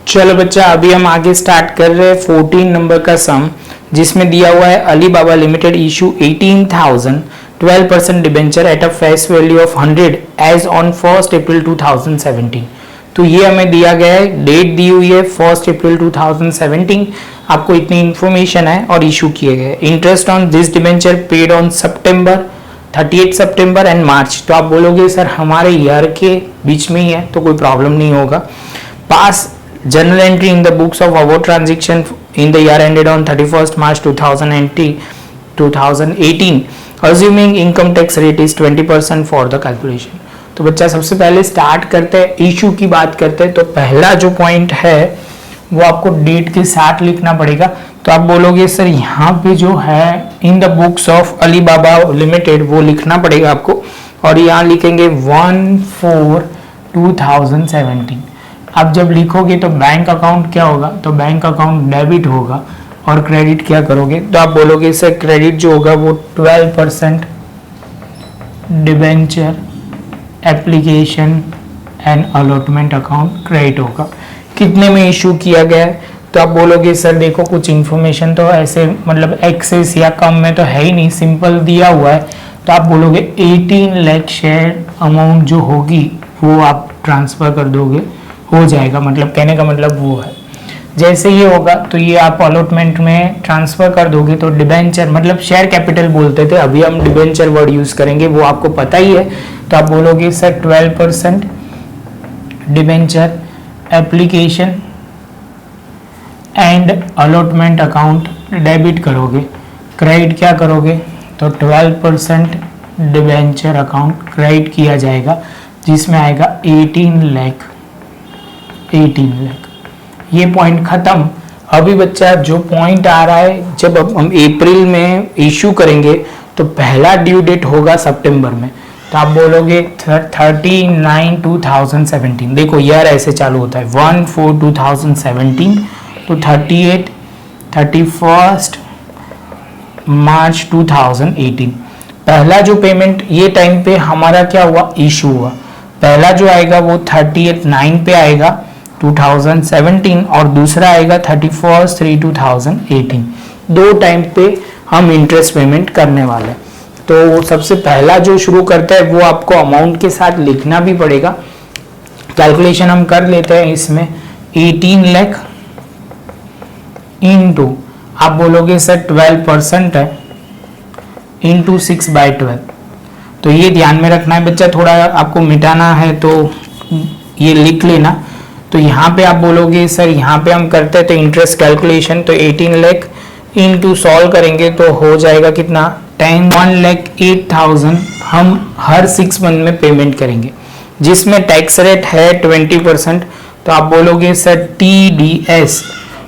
चलो बच्चा, अभी हम आगे स्टार्ट कर रहे हैं 14 नंबर का सम, जिसमें दिया हुआ है Ali Baba Limited issue 18,000 12% debenture at a face value of 100 as on 1 April 2017। तो ये हमें दिया गया है, डेट दी हुई है 1 अप्रैल 2017। आपको इतनी इंफॉर्मेशन है और इशू किए गए। Interest on this debenture paid on September 38 September and March. तो आप बोलोगे सर हमारे ईयर के बीच में ही है, तो कोई प्रॉब्लम नहीं होगा। पास journal entry in the books of our transaction in the year ended on 31st March 2018 assuming income tax rate is 20% for the calculation। तो बच्चा सबसे पहले स्टार्ट करते हैं, इशू की बात करते हैं। तो पहला जो पॉइंट है वो आपको डेट के साथ लिखना पड़ेगा। तो आप बोलोगे सर यहाँ पे जो है in the books of Ali Baba limited वो लिखना पड़ेगा आपको, और यहाँ लिखेंगे 1/4/2017। अब जब लिखोगे तो बैंक अकाउंट क्या होगा, तो बैंक अकाउंट डेबिट होगा, और क्रेडिट क्या करोगे, तो आप बोलोगे सर क्रेडिट जो होगा वो 12% debenture application and allotment account credit होगा। कितने में इशू किया गया है, तो आप बोलोगे सर देखो कुछ इंफॉर्मेशन तो ऐसे मतलब एक्सेस या कम में तो है ही नहीं, सिंपल दिया हुआ है। तो आप बोलोगे 18 लाख शेयर अमाउंट जो होगी वो आप ट्रांसफर कर दोगे, हो जाएगा। मतलब कहने का मतलब वो है, जैसे ये होगा तो ये आप अलॉटमेंट में ट्रांसफर कर दोगे। तो डिबेंचर मतलब शेयर कैपिटल बोलते थे, अभी हम डिबेंचर वर्ड यूज करेंगे, वो आपको पता ही है। तो आप बोलोगे sir 12% debenture application and allotment account debit करोगे, क्रेडिट क्या करोगे, तो 12% डिबेंचर अकाउंट क्रेडिट किया जाएगा, जिसमें आएगा 18 लाख। ये पॉइंट खत्म। अभी बच्चा जो पॉइंट आ रहा है, जब हम अप्रैल में इशू करेंगे तो पहला ड्यू डेट होगा सितंबर में। तो आप बोलोगे 39/2017। देखो ईयर ऐसे चालू होता है 1/4/2017 तो 31st मार्च 2018। पहला जो पेमेंट ये टाइम पे हमारा क्या हुआ, इशू हुआ। पहला जो आएगा वो 30/9 पे आएगा 2017, और दूसरा आएगा 31/3/2018। दो टाइम पे हम इंटरेस्ट पेमेंट करने वाले हैं। तो सबसे पहला जो शुरू करता है वो आपको अमाउंट के साथ लिखना भी पड़ेगा। कैलकुलेशन हम कर लेते हैं इसमें। 18 लाख इंटू, आप बोलोगे सर 12% है, इंटू 6/12। तो ये ध्यान में रखना है बच्चा, थोड़ा आपको मिटाना है तो ये लिख लेना। तो यहाँ पे आप बोलोगे सर यहाँ पे हम करते हैं तो इंटरेस्ट कैलकुलेशन, तो 18 लाख इंटू सॉल्व करेंगे तो हो जाएगा कितना, 1,08,000 हम हर 6 मंथ में पेमेंट करेंगे, जिसमें टैक्स रेट है 20%। तो आप बोलोगे सर TDS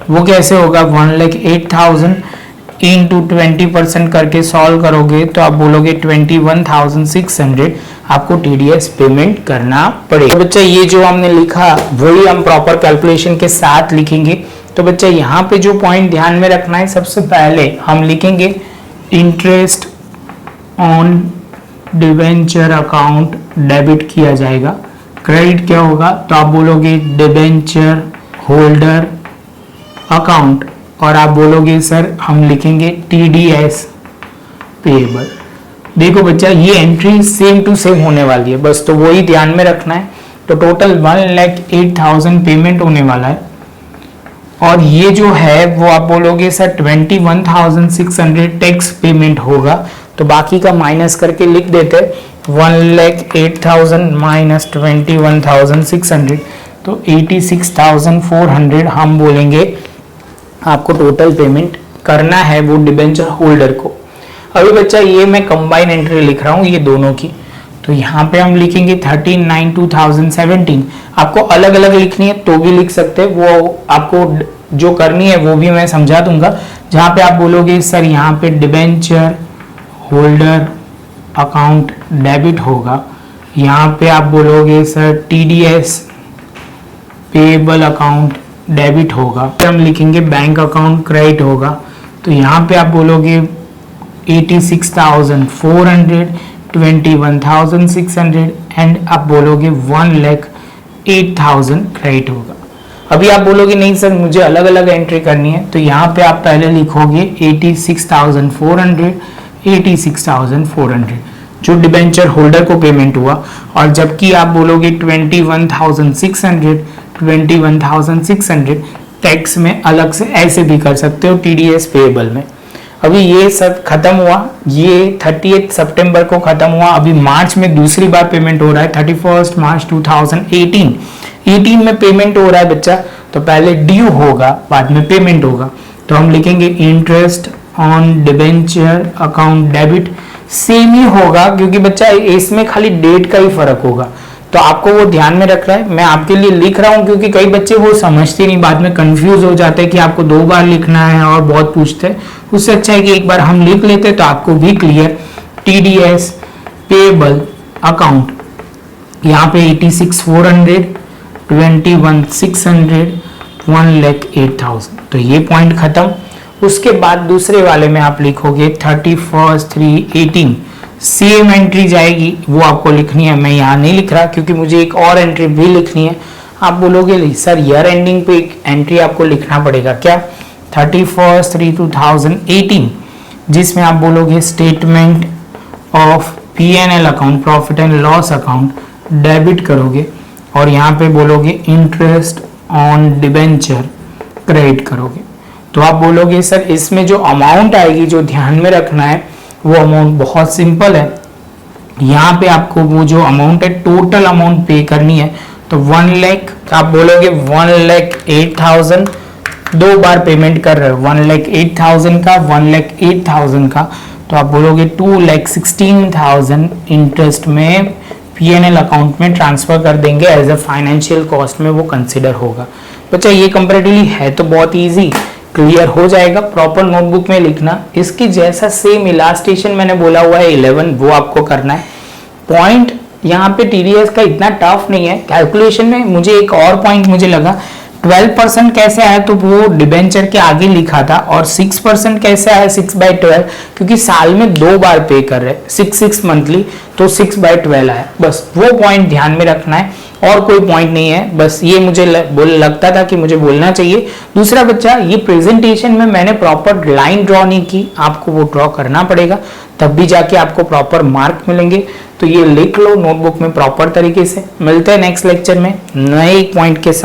वो कैसे होगा, 1,08,000 इंटू 20% करके सॉल्व करोगे तो आप बोलोगे 21,600 आपको TDS पेमेंट करना पड़ेगा। तो बच्चा ये जो हमने लिखा वही हम प्रॉपर कैलकुलेशन के साथ लिखेंगे। तो बच्चा यहाँ पे जो पॉइंट ध्यान में रखना है, सबसे पहले हम लिखेंगे interest on debenture account debit किया जाएगा, क्रेडिट क्या होगा, तो आप बोलोगे डिबेंचर होल्डर अकाउंट, और आप बोलोगे सर हम लिखेंगे TDS पेएबल। देखो बच्चा ये एंट्री सेम टू सेम होने वाली है, बस तो वही ध्यान में रखना है। तो टोटल 1,08,000 पेमेंट होने वाला है, और ये जो है वो आप बोलोगे सर 21,600 टैक्स पेमेंट होगा। तो बाकी का माइनस करके लिख देते 1,08,000 माइनस 21,600, तो 86,400 हम बोलेंगे आपको टोटल पेमेंट करना है वो डिबेंचर होल्डर को। अभी बच्चा ये मैं कंबाइन एंट्री लिख रहा हूँ ये दोनों की। तो यहाँ पे हम लिखेंगे 39/2017। आपको अलग अलग लिखनी है तो भी लिख सकते हैं, वो आपको जो करनी है वो भी मैं समझा दूंगा। जहाँ पे आप बोलोगे सर यहाँ पे डिबेंचर होल्डर अकाउंट डेबिट होगा, यहाँ पे आप बोलोगे sir TDS payable account debit होगा, फिर हम लिखेंगे बैंक अकाउंट क्रेडिट होगा। तो यहाँ पे आप बोलोगे 86,400 21,600 एंड आप बोलोगे 1,08,000 क्रेडिट होगा। अभी आप बोलोगे नहीं सर मुझे अलग अलग एंट्री करनी है, तो यहाँ पे आप पहले लिखोगे 86,400, 86,400 जो डिबेंचर होल्डर को पेमेंट हुआ, और जबकि आप बोलोगे 21,600, 21,600 टैक्स में अलग से ऐसे भी कर सकते हो टीडीएस पेएबल में। अभी ये सब खत्म हुआ, ये 30 सितंबर को खत्म हुआ। अभी मार्च में दूसरी बार पेमेंट हो रहा है, 31 मार्च 2018 में पेमेंट हो रहा है बच्चा। तो पहले ड्यू होगा, बाद में पेमेंट होगा। तो हम लिखेंगे interest on debenture account debit, same ही होगा क्योंकि बच्चा इसमें खाली डेट का ही फर्क होगा, तो आपको वो ध्यान में रख रहा है। मैं आपके लिए लिख रहा हूं क्योंकि कई बच्चे वो समझते नहीं, बाद में कंफ्यूज हो जाते हैं कि आपको 2 बार लिखना है और बहुत पूछते हैं। उससे अच्छा है कि एक बार हम लिख लेते तो आपको भी क्लियर। टीडीएस पेएबल अकाउंट यहाँ पे 86,400, 21,600, 1,08,000, तो ये पॉइंट खत्म। उसके बाद दूसरे वाले में आप लिखोगे 31/3/18, सेम एंट्री जाएगी, वो आपको लिखनी है। मैं यहाँ नहीं लिख रहा क्योंकि मुझे एक और एंट्री भी लिखनी है। आप बोलोगे सर ईयर एंडिंग पे एक एंट्री आपको लिखना पड़ेगा क्या? 31/3/2018, जिसमें आप बोलोगे statement of P&L account, profit and loss account debit करोगे, और यहाँ पे बोलोगे इंटरेस्ट ऑन डिबेंचर क्रेडिट करोगे। तो आप बोलोगे सर इसमें जो अमाउंट आएगी, जो ध्यान में रखना है वो अमाउंट बहुत सिंपल है। यहाँ पे आपको वो जो अमाउंट है टोटल अमाउंट पे करनी है, तो 1 लाख, आप बोलोगे 1,08,000, 2 बार पेमेंट कर रहे हो, 1,08,000 का, 1,08,000 का, तो आप बोलोगे 2,16,000 इंटरेस्ट में P&L अकाउंट में ट्रांसफर कर देंगे, एज अ फाइनेंशियल कॉस्ट में वो कंसिडर होगा। बच्चा ये कंपैरेटिवली है तो बहुत इजी, क्लियर हो जाएगा। प्रॉपर नोटबुक में लिखना, इसकी जैसा सेम इलास्ट्रेशन मैंने बोला हुआ है 11, वो आपको करना है। पॉइंट यहाँ पे टीडीएस का इतना टफ नहीं है कैलकुलेशन में। मुझे एक और पॉइंट मुझे लगा 12% कैसे आया, तो वो डिबेंचर के आगे लिखा था, और 6% कैसे आया 6/12, क्योंकि साल में 2 बार पे कर रहे, 6 मंथली, तो 6/12 आया। बस वो पॉइंट ध्यान में रखना है, और कोई पॉइंट नहीं है। बस ये मुझे लगता था कि मुझे बोलना चाहिए। दूसरा बच्चा, ये प्रेजेंटेशन में मैंने प्रॉपर लाइन ड्रॉ नहीं की, आपको वो ड्रॉ करना पड़ेगा, तब भी जाके आपको प्रॉपर मार्क मिलेंगे। तो ये लिख लो नोटबुक में प्रॉपर तरीके से। मिलते हैं नेक्स्ट लेक्चर में नए एक पॉइंट के साथ।